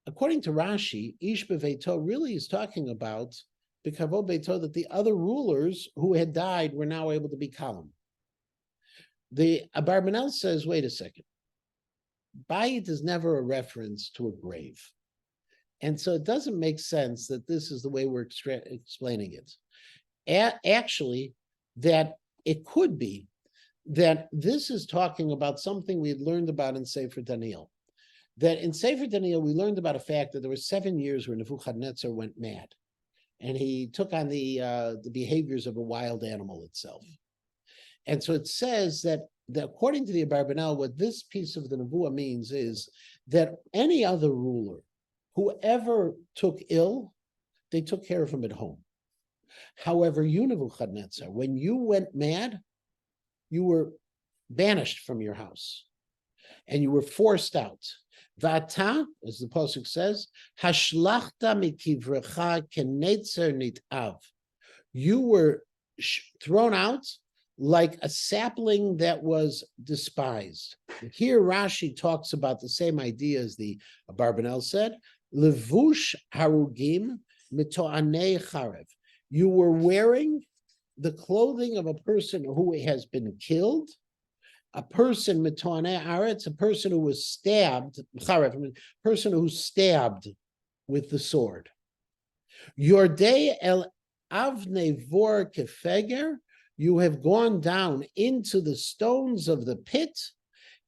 according to Rashi, Ish Beveito really is talking about B'kavod Beito, that the other rulers who had died were now able to be calm. The Abarbanel says, wait a second, Bayit is never a reference to a grave. And so it doesn't make sense that this is the way we're explaining it. Actually, that it could be that this is talking about something we had learned about in Sefer Daniel. That in Sefer Daniel, we learned about a fact that there were 7 years where Nebuchadnezzar went mad. And he took on the behaviors of a wild animal itself. And so it says that according to the Abarbanel, what this piece of the Nebuah means is that any other ruler, whoever took ill, they took care of him at home. However, you, Nebuchadnezzar, when you went mad, you were banished from your house and you were forced out. Vata, as the pasuk says, hashlachta mikivrecha kenetzer nitav. You were thrown out like a sapling that was despised. Here Rashi talks about the same idea as the Abarbanel said, levush harugim mitoanei charev. You were wearing the clothing of a person who has been killed, a person mitoanei aretz, a person who was stabbed, charev, a person who stabbed with the sword. Your day el avnei vor kefeger. You have gone down into the stones of the pit,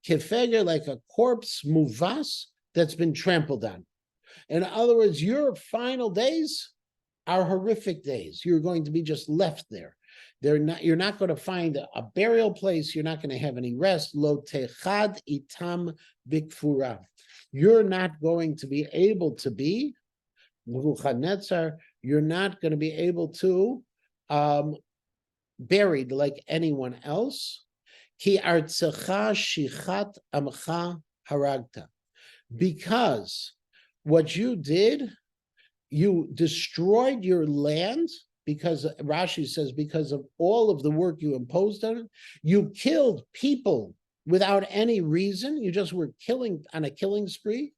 kefeger, like a corpse, muvas, that's been trampled on. In other words, your final days are horrific days. You're going to be just left there. You're not going to find a burial place. You're not going to have any rest. Lo techad itam bikfura. You're not going to be able to be, Nebuchadnezzar, you're not going to be able to buried like anyone else. Ki artzecha shichat amcha haragta. Because what you did, you destroyed your land, because Rashi says, because of all of the work you imposed on it, you killed people without any reason. You just were killing on a killing spree.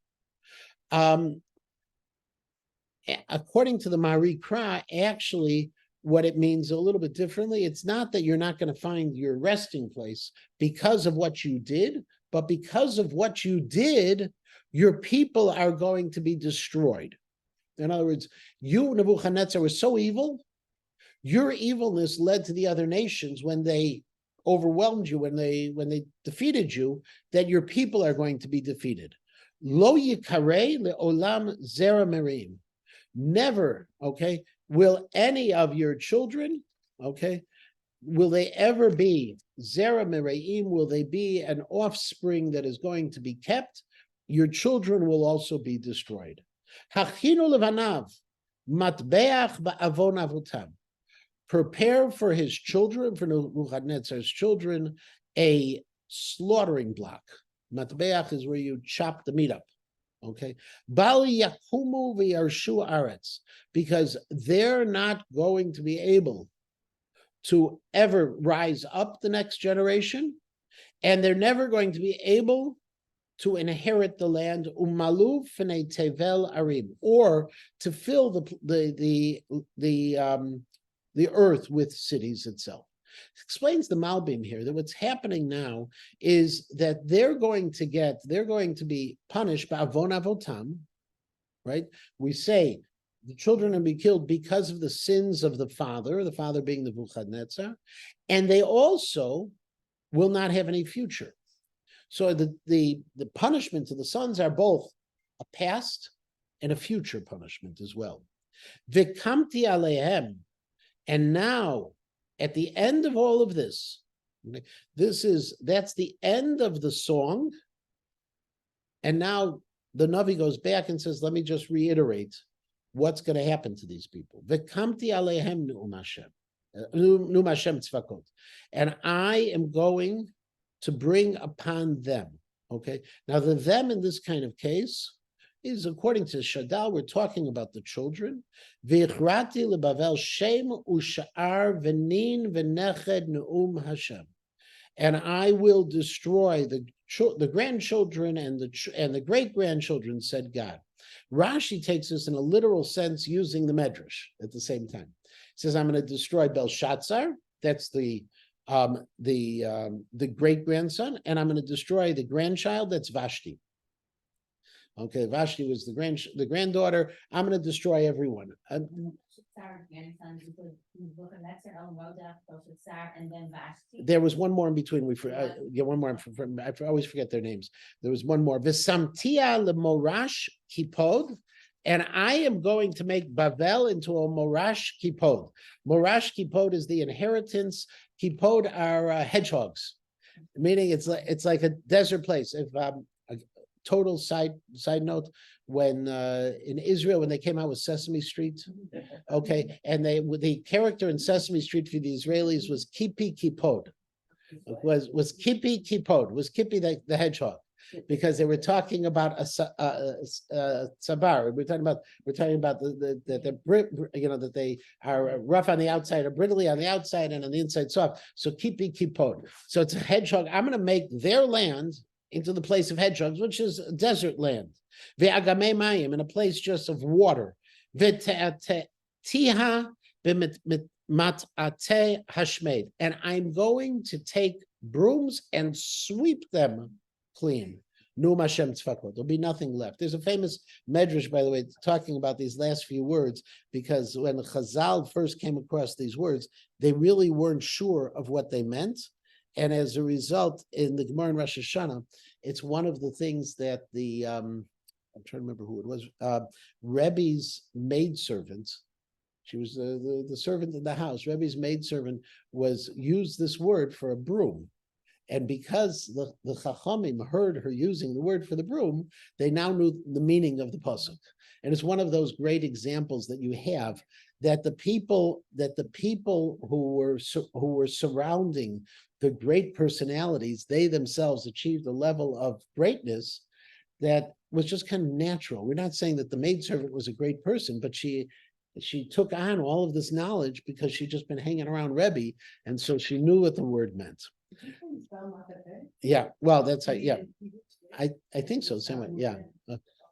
According to the Mari Kra, actually, what it means a little bit differently. It's not that you're not going to find your resting place because of what you did, but because of what you did, your people are going to be destroyed. In other words, you, Nebuchadnezzar, were so evil. Your evilness led to the other nations when they overwhelmed you, when they defeated you, that your people are going to be defeated. Lo yikarei leolam zera merim. Never, okay, will any of your children, okay, will they ever be zera mereim? Will they be an offspring that is going to be kept? Your children will also be destroyed. Hachinu levanav matbeach ba'avon avotam. Prepare for his children, for Nebuchadnezzar's children, a slaughtering block. Matbeach is where you chop the meat up. Okay, Bal yakumu v'yarshu aretz, because they're not going to be able to ever rise up the next generation, and they're never going to be able to inherit the land, umalu f'nei tevel arim, or to fill the earth with cities itself. It explains the Malbim here that what's happening now is that they're going to be punished by avon avotam, right? We say the children will be killed because of the sins of the father being the Nebuchadnezzar, and they also will not have any future. So the punishment to the sons are both a past and a future punishment as well. V'kamti alehem, and now, at the end of all of this, that's the end of the song. And now the Navi goes back and says, let me just reiterate what's going to happen to these people. V'kamti alehem nu'um Hashem tzvakot. And I am going to bring upon them. Okay. Now the them in this kind of case is, according to Shadal, we're talking about the children. V'ichrati lebavel shem u'sha'ar v'nin v'neched ne'um Hashem. And I will destroy the grandchildren and the great grandchildren, said God. Rashi takes this in a literal sense, using the Medrash at the same time. He says, I'm going to destroy Belshazzar. That's the great grandson, and I'm going to destroy the grandchild. That's Vashti. Okay, Vashti was the granddaughter. I'm going to destroy everyone. There was one more in between. One more. I always forget their names. There was one more. V'samtia lemorash kipod, and I am going to make Bavel into a morash kipod. Morash kipod is the inheritance. Kipod are hedgehogs, meaning it's like a desert place. If a total side note, when in Israel, when they came out with Sesame Street, okay, and the character in Sesame Street for the Israelis was Kipi Kipod. Was Kipi Kipod, was Kipi the hedgehog, because they were talking about a sabar. We're talking about that they are rough on the outside, or brittly on the outside, and on the inside soft. So Kipi Kipod. So it's a hedgehog. I'm going to make their land into the place of hedgehogs, which is desert land. Ve'agame mayim, in a place just of water. Ve'tiha b'mat'ate hashmed, and I'm going to take brooms and sweep them clean. Nu'um Hashem tzvakot. There'll be nothing left. There's a famous medrash, by the way, talking about these last few words, because when Chazal first came across these words, they really weren't sure of what they meant. And as a result, in the Gemara in Rosh Hashanah, it's one of the things that I'm trying to remember who it was, Rebbe's maidservant, she was the servant in the house, Rebbe's maidservant used this word for a broom. And because the Chachamim heard her using the word for the broom, they now knew the meaning of the pasuk. And it's one of those great examples that you have, that the people who were surrounding the great personalities, they themselves achieved a level of greatness that was just kind of natural. We're not saying that the maidservant was a great person, but she took on all of this knowledge because she'd just been hanging around Rebbe, and so she knew what the word meant. Yeah, well, that's how, yeah, I think so, same way, yeah.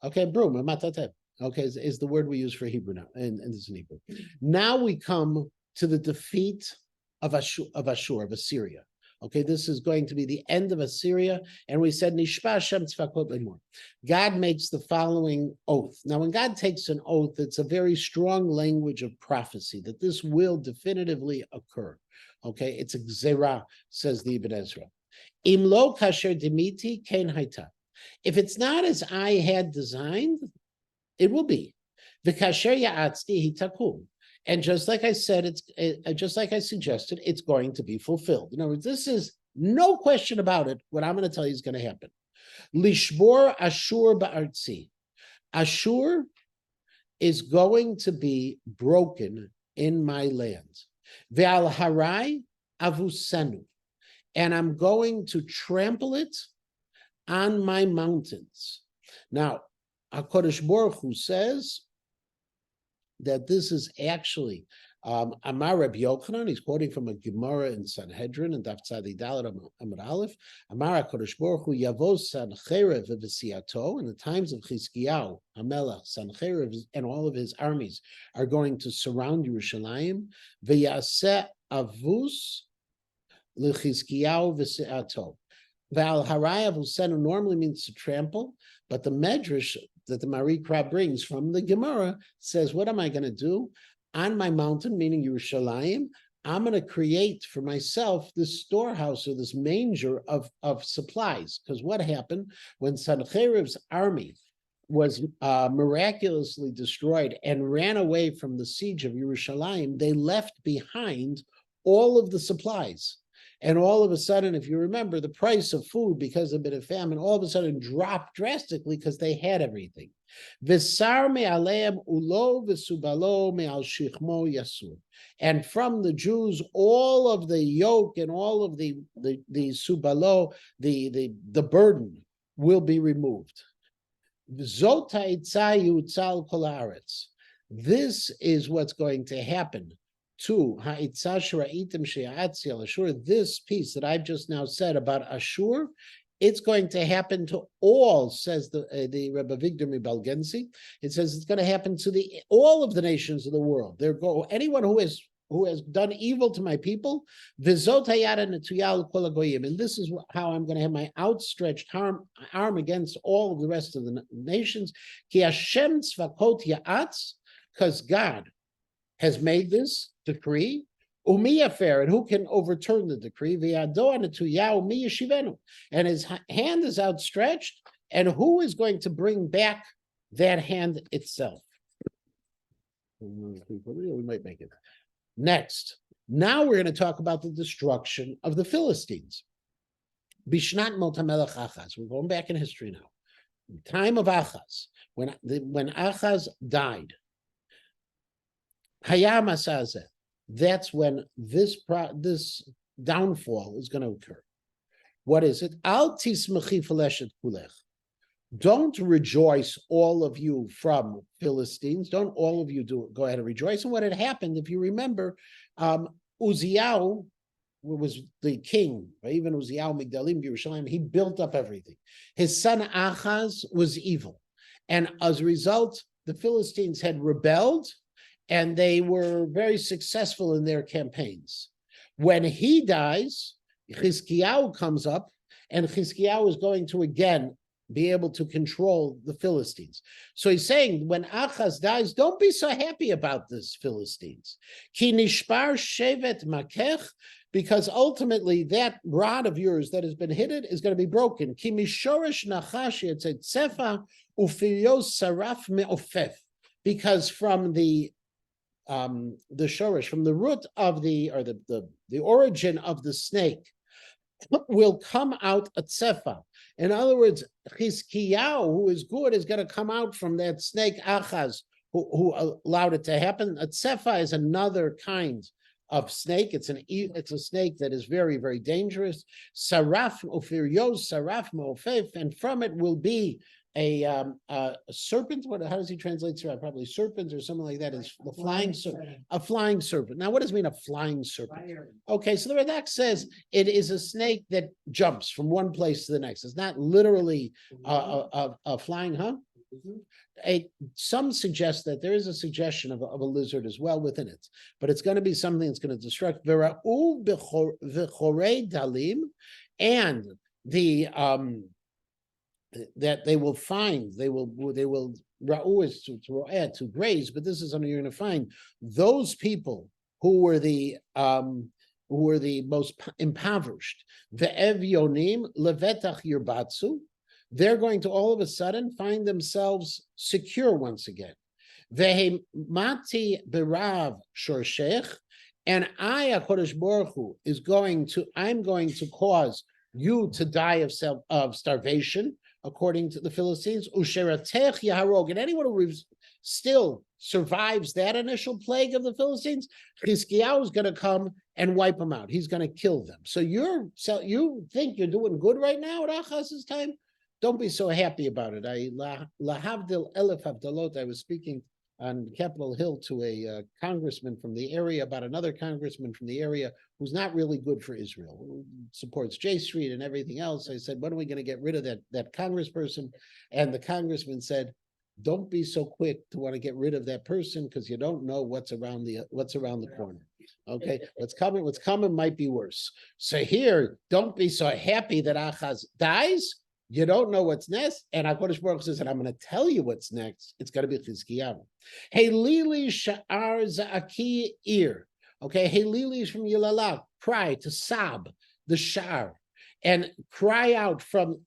Okay, broom, matatev. Okay, is the word we use for Hebrew now, and this is in Hebrew. Now we come to the defeat of Ashur, of Assyria. Okay, this is going to be the end of Assyria, and we said Nishpa Hashem tzvakot lemor. God makes the following oath. Now, when God takes an oath, it's a very strong language of prophecy that this will definitively occur. Okay, it's a gzera, says the Ibn Ezra. Imlo kasher dimiti ken haita. If it's not as I had designed, it will be. V'kasher ya'atzti hitakum. And just like I said, just like I suggested, it's going to be fulfilled. In other words, this is no question about it. What I'm going to tell you is going to happen. Lishbor Ashur ba'artzi. Ashur is going to be broken in my land. Ve'al harai avusenu. And I'm going to trample it on my mountains. Now, HaKadosh Baruch Hu says that this is actually Amar Rabbi Yochanan. He's quoting from a Gemara in Sanhedrin and Daf Tzadi Dalet Amud Aleph. Amar HaKadosh Baruch Hu Yavos Sancherev v'Visiato. In the times of Chizkiyahu, Hamelach, Sancherev, and all of his armies are going to surround Yerushalayim. V'Yaseh Avus l'Chizkiyahu v'Siato. Val Harai Avusenu normally means to trample, but the Medrash that the Marikra brings from the Gemara says, what am I going to do? On my mountain, meaning Yerushalayim, I'm going to create for myself this storehouse or this manger of supplies. Because what happened when Sancheriv's army was miraculously destroyed and ran away from the siege of Yerushalayim, they left behind all of the supplies. And all of a sudden, if you remember, the price of food, because of a bit of famine, all of a sudden dropped drastically because they had everything. And from the Jews, all of the yoke and all of the subalo, the burden will be removed. This is what's going to happen to Ashur. This piece that I've just now said about Ashur, it's going to happen to all, says the Rebbe Victor Mibalgensi. It says it's going to happen to all of the nations of the world. Anyone who has done evil to my people, and this is how I'm going to have my outstretched arm against all of the rest of the nations. Because God has made this decree, and who can overturn the decree? And his hand is outstretched, and who is going to bring back that hand itself? We might make it. Next, now we're going to talk about the destruction of the Philistines. Bishnat Mot HaMelech Achaz. We're going back in history now. The time of Achaz, when Achaz died, Hayam Asazeh. That's when this downfall is going to occur. What is it? Al tismechi feleshet kulech. Don't rejoice, all of you from Philistines. Don't all of you go ahead and rejoice. And what had happened, if you remember, Uziyahu was the king, or even Uziyahu Migdalim Yerushalayim. He built up everything. His son Achaz was evil, and as a result, the Philistines had rebelled. And they were very successful in their campaigns. When he dies, Chizkiyahu comes up, and Chizkiyahu is going to again be able to control the Philistines. So he's saying, when Achaz dies, don't be so happy about this, Philistines. Ki nishbar shevet makech, because ultimately that rod of yours that has been hidden is going to be broken. Ki mishorish nachash yetzet ufilios saraf me'ofef, because from the shorish, from the root of the origin of the snake, will come out a tsefa. In other words, Chizkiyahu, who is good, is going to come out from that snake Achaz, who allowed it to happen. A tsefa is another kind of snake. It's a snake that is very, very dangerous. Saraf ofirios saraf mo'ofef, and from it will be a serpent. How does he translate to? Probably serpent or something like that. Is the flying serpent? A flying serpent. Now, what does it mean a flying serpent? Okay, so the Radak says it is a snake that jumps from one place to the next. It's not literally a flying, huh? Some suggest that there is a suggestion of a lizard as well within it, but it's going to be something that's going to destruct. And the that they will find, they will ra'u is to graze, but this is something you're going to find. Those people who were the most impoverished, the evyonim levetach yirbatzu, they're going to all of a sudden find themselves secure once again. Vehemati berav shorshech, and I, HaKadosh Baruch Hu, I'm going to cause you to die of starvation, according to the Philistines. Usheratech yaharog, and anyone who still survives that initial plague of the Philistines, Chizkiyahu is going to come and wipe them out. He's going to kill them. So you think you're doing good right now at Achaz's time? Don't be so happy about it. Lahavdil elef havdalot. I was speaking on Capitol Hill to a congressman from the area about another congressman from the area who's not really good for Israel, who supports J Street and everything else. I said, when are we going to get rid of that congressperson? And the congressman said, don't be so quick to want to get rid of that person because you don't know what's around the corner. Okay, what's coming might be worse. So here, don't be so happy that Achaz dies. You don't know what's next, and HaKadosh Baruch Hu says, and I'm going to tell you what's next. It's going to be Chizkiyahu. Hey Lili Sha'ar Za'aki Ir. Okay, Hey Lili is from Yilala. Cry to sob the Sha'ar and cry out from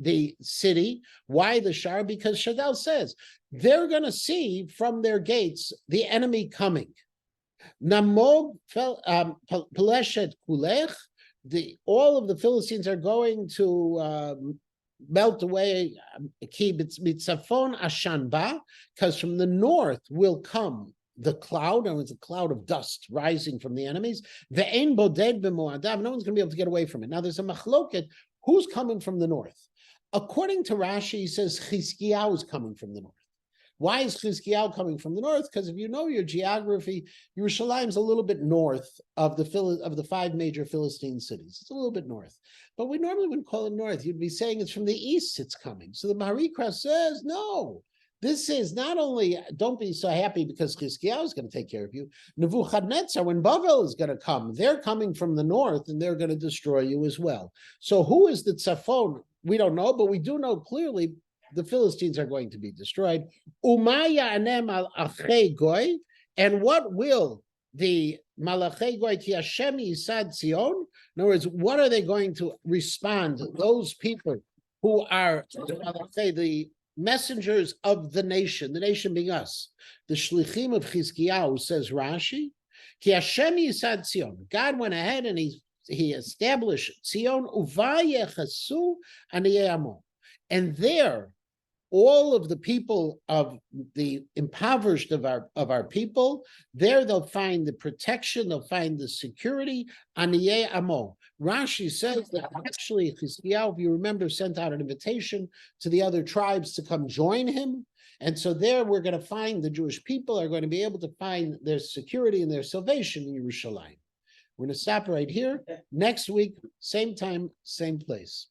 the city. Why the Sha'ar? Because Shadal says they're going to see from their gates the enemy coming. Namog Peleshet Kulech. All of the Philistines are going to melt away, because from the north will come the cloud, and it's a cloud of dust rising from the enemies. No one's going to be able to get away from it. Now there's a machloket. Who's coming from the north? According to Rashi, he says Chizkiyahu is coming from the north. Why is Chizkiyahu coming from the north? Because if you know your geography, Yerushalayim's a little bit north of the 5 major Philistine cities. It's a little bit north. But we normally wouldn't call it north. You'd be saying it's from the east it's coming. So the Maharikra says, no. This is not only, don't be so happy because Chizkiyahu is going to take care of you. Nebuchadnezzar, when Bavel is going to come, they're coming from the north and they're going to destroy you as well. So who is the Tzafon? We don't know, but we do know clearly the Philistines are going to be destroyed. Umaya anem al achei goy, and what will the malachei goy ki Hashem yisad Zion? In other words, what are they going to respond? Those people who are the messengers of the nation being us, the shlichim of Chizkiyahu, says Rashi, ki Hashem yisad Zion. God went ahead and he established Zion uvayechasu aniyei amo, and there all of the people of the impoverished of our people, there they'll find the protection, they'll find the security. Aniyei amo. Rashi says that actually Chizkiyahu, if you remember, sent out an invitation to the other tribes to come join him. And so there we're going to find the Jewish people are going to be able to find their security and their salvation in Yerushalayim. We're going to stop right here. Next week, same time, same place.